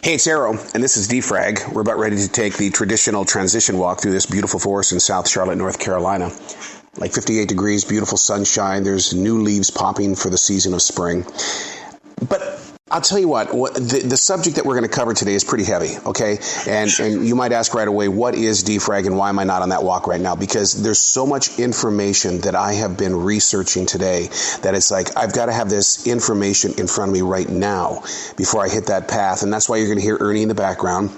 Hey, it's Arrow, and this is Frag. We're about ready to take the traditional transition walk through this beautiful forest in South Charlotte, North Carolina. Like 58 degrees, beautiful sunshine. There's new leaves popping for the season of spring. But I'll tell you what the subject that we're going to cover today is pretty heavy, okay? And you might ask right away, what is defrag and why am I not on that walk right now? Because there's so much information that I have been researching today that it's like, I've got to have this information in front of me right now before I hit that path. And that's why you're going to hear Ernie in the background.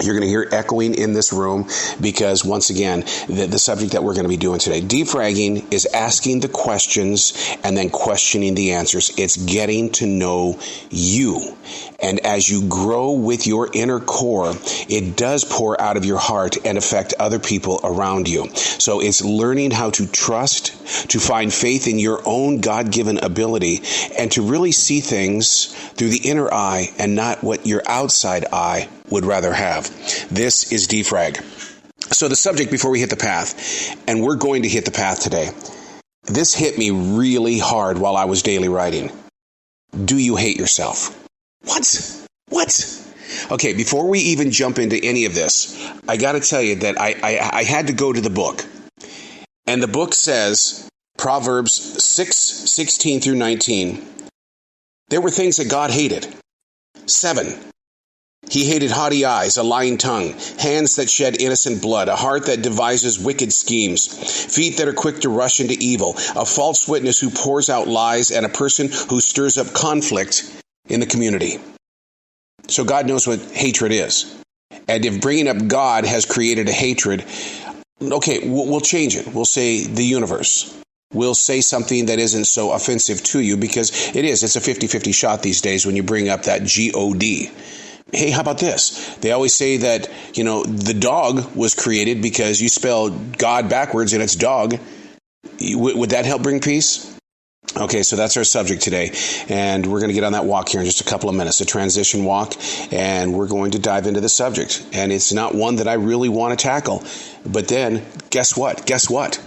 You're going to hear echoing in this room because, once again, the subject that we're going to be doing today, defragging is asking the questions and then questioning the answers. It's getting to know you. And as you grow with your inner core, it does pour out of your heart and affect other people around you. So it's learning how to trust, to find faith in your own God-given ability, and to really see things through the inner eye and not what your outside eye would rather have. This is defrag. So the subject before we hit the path, and we're going to hit the path today. This hit me really hard while I was daily writing. Do you hate yourself? What? Okay, before we even jump into any of this, I got to tell you that I had to go to the book. And the book says, Proverbs 6:16 through 19, there were things that God hated. 7. He hated haughty eyes, a lying tongue, hands that shed innocent blood, a heart that devises wicked schemes, feet that are quick to rush into evil, a false witness who pours out lies, and a person who stirs up conflict in the community. So God knows what hatred is. And if bringing up God has created a hatred, okay, we'll change it. We'll say the universe. We'll say something that isn't so offensive to you because it's a 50-50 shot these days when you bring up that G-O-D. Hey, how about this? They always say that, the dog was created because you spell God backwards and it's dog. Would that help bring peace? Okay, so that's our subject today, and we're going to get on that walk here in just a couple of minutes, a transition walk, and we're going to dive into the subject. And it's not one that I really want to tackle, but then, guess what?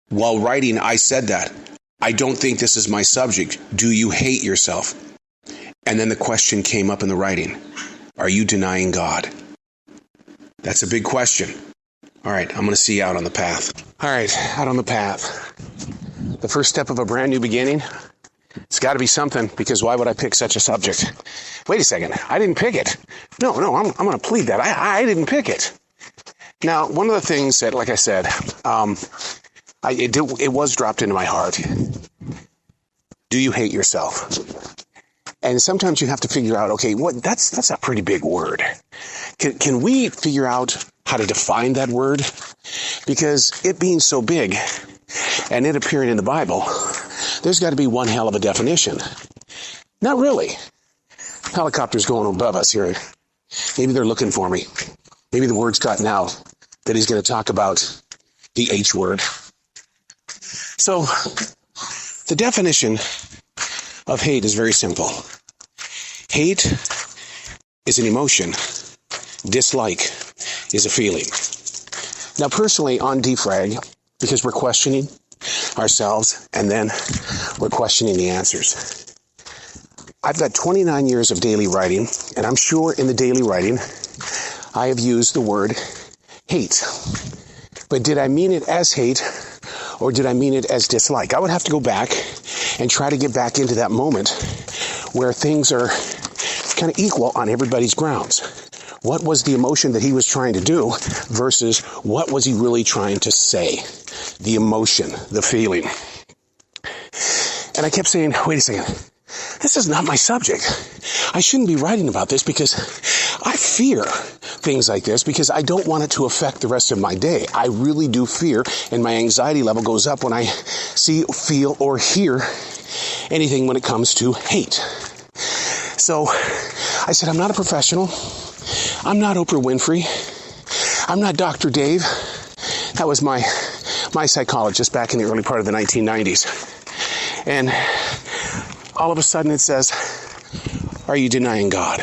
While writing, I said that. I don't think this is my subject. Do you hate yourself? And then the question came up in the writing. Are you denying God? That's a big question. All right, I'm going to see you out on the path. All right, out on the path. The first step of a brand new beginning, it's got to be something, because why would I pick such a subject? Wait a second, I didn't pick it. No, I'm going to plead that. I didn't pick it. Now, one of the things that, like I said, it was dropped into my heart. Do you hate yourself? And sometimes you have to figure out, okay, that's a pretty big word. Can we figure out how to define that word? Because it being so big and it appearing in the Bible, there's got to be one hell of a definition. Not really. Helicopters going above us here. Maybe they're looking for me. Maybe the word's gotten out that he's going to talk about the H word. So the definition of hate is very simple. Hate is an emotion. Dislike is a feeling. Now, personally, on defrag, because we're questioning ourselves and then we're questioning the answers. I've got 29 years of daily writing, and I'm sure in the daily writing I have used the word hate. But did I mean it as hate or did I mean it as dislike? I would have to go back and try to get back into that moment where things are kind of equal on everybody's grounds. What was the emotion that he was trying to do versus what was he really trying to say? The emotion, the feeling. And I kept saying, wait a second, this is not my subject. I shouldn't be writing about this because I fear things like this because I don't want it to affect the rest of my day. I really do fear, and my anxiety level goes up when I see, feel, or hear anything when it comes to hate. So I said, I'm not a professional. I'm not Oprah Winfrey. I'm not Dr. Dave. That was my psychologist back in the early part of the 1990s. And all of a sudden it says, are you denying God?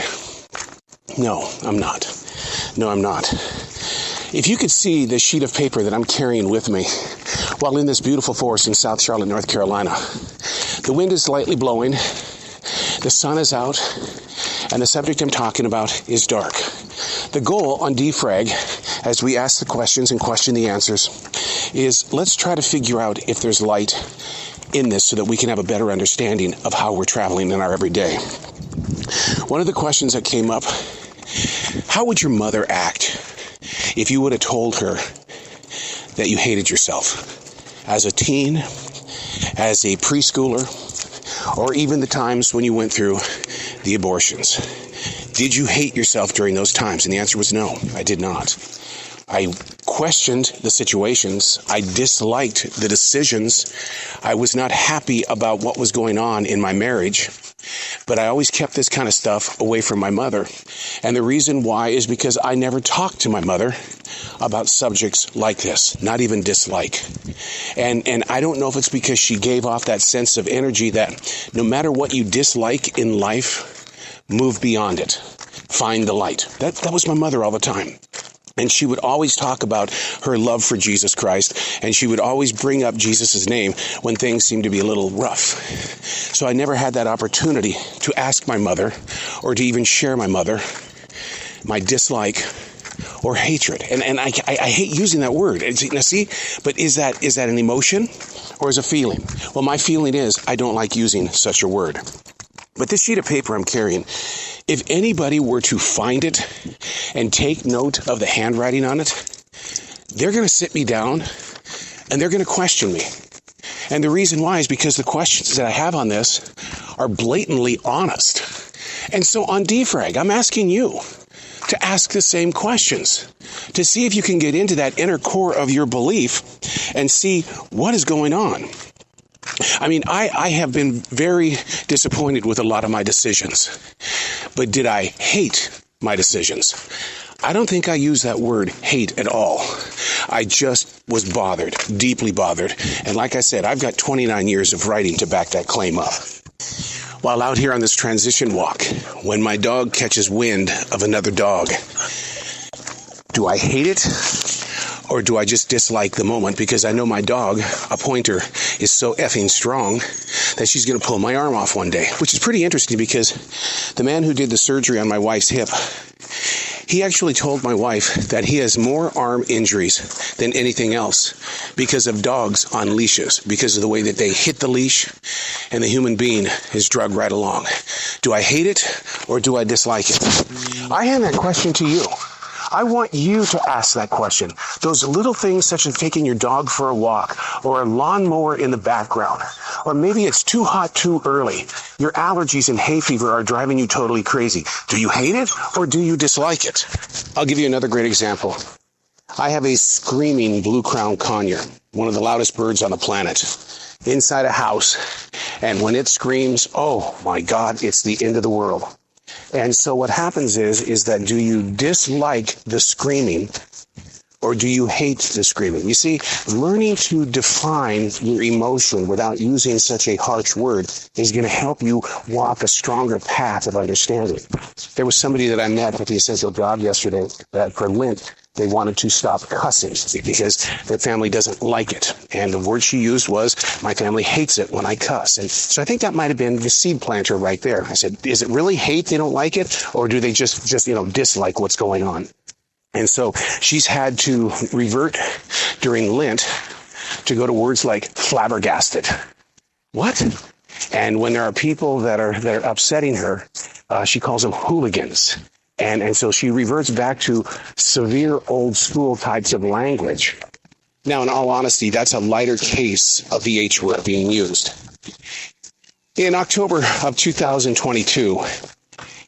No, I'm not. No, I'm not. If you could see the sheet of paper that I'm carrying with me while in this beautiful forest in South Charlotte, North Carolina, the wind is lightly blowing, the sun is out, And the subject I'm talking about is dark. The goal on Defrag, as we ask the questions and question the answers, is let's try to figure out if there's light in this so that we can have a better understanding of how we're traveling in our everyday. One of the questions that came up, how would your mother act if you would have told her that you hated yourself as a teen, as a preschooler, or even the times when you went through the abortions? Did you hate yourself during those times? And the answer was no, I did not. I questioned the situations. I disliked the decisions. I was not happy about what was going on in my marriage. But I always kept this kind of stuff away from my mother. And the reason why is because I never talked to my mother about subjects like this, not even dislike. And I don't know if it's because she gave off that sense of energy that no matter what you dislike in life, move beyond it. Find the light. That was my mother all the time. And she would always talk about her love for Jesus Christ, and she would always bring up Jesus' name when things seemed to be a little rough. So I never had that opportunity to ask my mother, or to even share my mother, my dislike or hatred. And I hate using that word. Now see, but is that an emotion or is it a feeling? Well, my feeling is I don't like using such a word. But this sheet of paper I'm carrying, if anybody were to find it and take note of the handwriting on it, they're going to sit me down and they're going to question me. And the reason why is because the questions that I have on this are blatantly honest. And so on Defrag, I'm asking you to ask the same questions, to see if you can get into that inner core of your belief and see what is going on. I mean, I have been very disappointed with a lot of my decisions. But did I hate my decisions? I don't think I used that word hate at all. I just was bothered, deeply bothered. And like I said, I've got 29 years of writing to back that claim up. While out here on this transition walk, when my dog catches wind of another dog, do I hate it? Or do I just dislike the moment because I know my dog, a pointer, is so effing strong that she's going to pull my arm off one day, which is pretty interesting because the man who did the surgery on my wife's hip, he actually told my wife that he has more arm injuries than anything else because of dogs on leashes, because of the way that they hit the leash and the human being is dragged right along. Do I hate it or do I dislike it? I hand that question to you. I want you to ask that question. Those little things such as taking your dog for a walk or a lawnmower in the background, or maybe it's too hot too early. Your allergies and hay fever are driving you totally crazy. Do you hate it or do you dislike it? I'll give you another great example. I have a screaming blue-crowned conure, one of the loudest birds on the planet, inside a house. And when it screams, oh my God, it's the end of the world. And so what happens is that do you dislike the screaming or do you hate the screaming? You see, learning to define your emotion without using such a harsh word is going to help you walk a stronger path of understanding. There was somebody that I met at the Essential Job yesterday that for Lent, they wanted to stop cussing because their family doesn't like it. And the word she used was, my family hates it when I cuss. And so I think that might have been the seed planter right there. I said, is it really hate they don't like it? Or do they just dislike what's going on? And so she's had to revert during Lent to go to words like flabbergasted. What? And when there are people that are upsetting her, she calls them hooligans. And so she reverts back to severe old school types of language. Now, in all honesty, that's a lighter case of the H word being used. In October of 2022,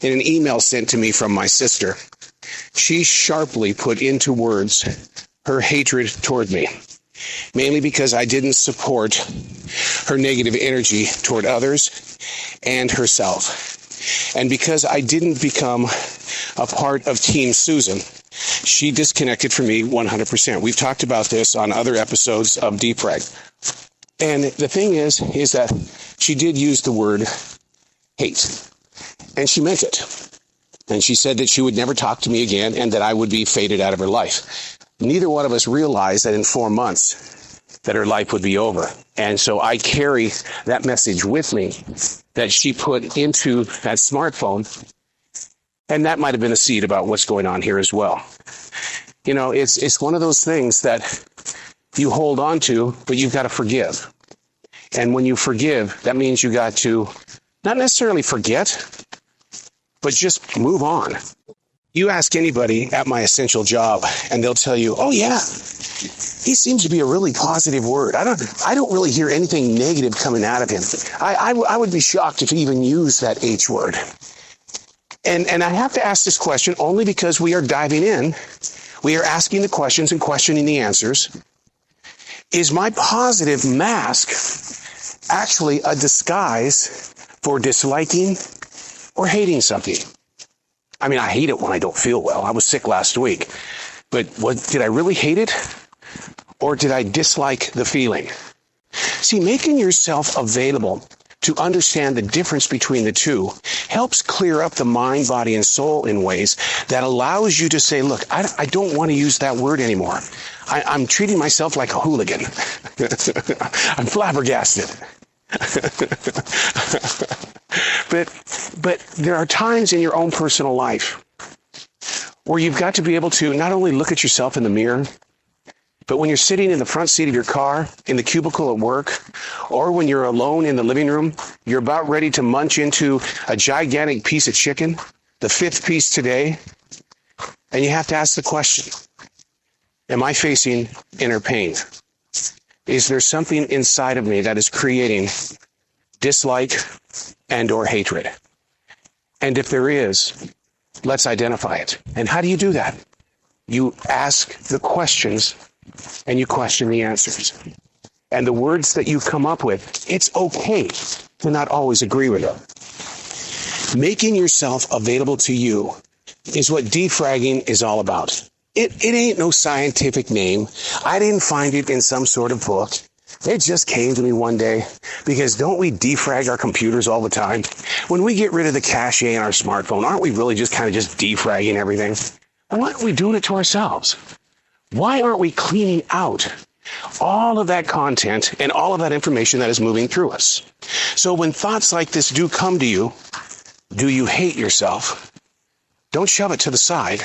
in an email sent to me from my sister, she sharply put into words her hatred toward me, mainly because I didn't support her negative energy toward others and herself. And because I didn't become a part of Team Susan, she disconnected from me 100%. We've talked about this on other episodes of Defrag. And the thing is that she did use the word hate. And she meant it. And she said that she would never talk to me again and that I would be faded out of her life. Neither one of us realized that in 4 months that her life would be over. And so I carry that message with me that she put into that smartphone And that might have been a seed about what's going on here as well. You know, it's one of those things that you hold on to, but you've got to forgive. And when you forgive, that means you got to not necessarily forget, but just move on. You ask anybody at my essential job, and they'll tell you, oh yeah, he seems to be a really positive word. I don't really hear anything negative coming out of him. I would be shocked if he even used that H word. And I have to ask this question only because we are diving in. We are asking the questions and questioning the answers. Is my positive mask actually a disguise for disliking or hating something? I mean, I hate it when I don't feel well. I was sick last week. But did I really hate it? Or did I dislike the feeling? See, making yourself available to understand the difference between the two helps clear up the mind, body, and soul in ways that allows you to say, look, I don't want to use that word anymore. I'm treating myself like a hooligan. I'm flabbergasted. But there are times in your own personal life where you've got to be able to not only look at yourself in the mirror, but when you're sitting in the front seat of your car, in the cubicle at work, or when you're alone in the living room, you're about ready to munch into a gigantic piece of chicken, the 5th piece today, and you have to ask the question, am I facing inner pain? Is there something inside of me that is creating dislike and or hatred? And if there is, let's identify it. And how do you do that? You ask the questions and you question the answers. And the words that you come up with, it's okay to not always agree with them. Making yourself available to you is what defragging is all about. It ain't no scientific name. I didn't find it in some sort of book. It just came to me one day, because don't we defrag our computers all the time? When we get rid of the cache in our smartphone, aren't we really just kind of just defragging everything? Why aren't we doing it to ourselves? Why aren't we cleaning out all of that content and all of that information that is moving through us? So when thoughts like this do come to you, do you hate yourself? Don't shove it to the side.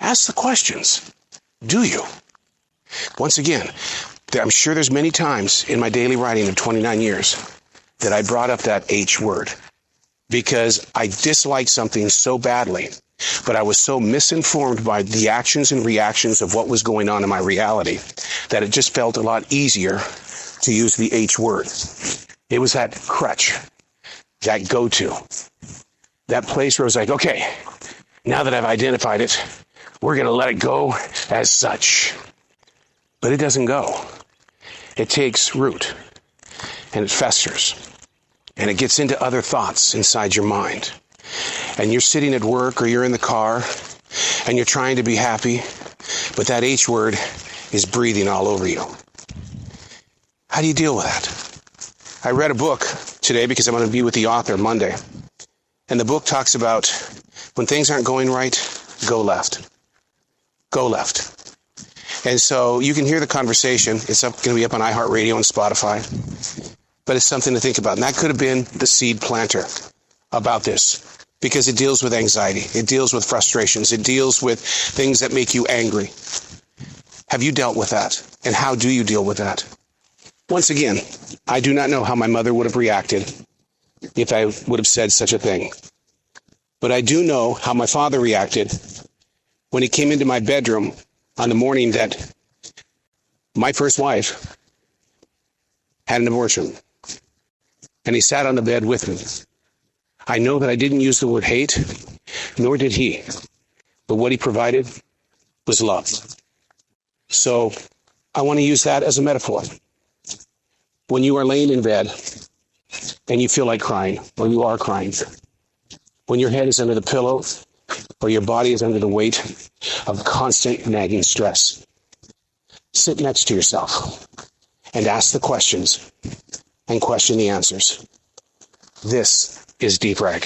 Ask the questions. Do you? Once again, I'm sure there's many times in my daily writing of 29 years that I brought up that H word because I disliked something so badly, but I was so misinformed by the actions and reactions of what was going on in my reality that it just felt a lot easier to use the H word. It was that crutch, that go-to, that place where I was like, okay, now that I've identified it, we're going to let it go as such. But it doesn't go. It takes root, and it festers, and it gets into other thoughts inside your mind. And you're sitting at work or you're in the car, and you're trying to be happy, but that H word is breathing all over you. How do you deal with that? I read a book today because I'm going to be with the author Monday. And the book talks about when things aren't going right, go left. Go left. And so you can hear the conversation. It's going to be up on iHeartRadio and Spotify. But it's something to think about. And that could have been the seed planter about this, because it deals with anxiety. It deals with frustrations. It deals with things that make you angry. Have you dealt with that? And how do you deal with that? Once again, I do not know how my mother would have reacted if I would have said such a thing. But I do know how my father reacted when he came into my bedroom on the morning that my first wife had an abortion. And he sat on the bed with me. I know that I didn't use the word hate, nor did he. But what he provided was love. So I want to use that as a metaphor. When you are laying in bed and you feel like crying, or you are crying, when your head is under the pillow, or your body is under the weight of constant nagging stress, sit next to yourself and ask the questions and question the answers. This is Defrag.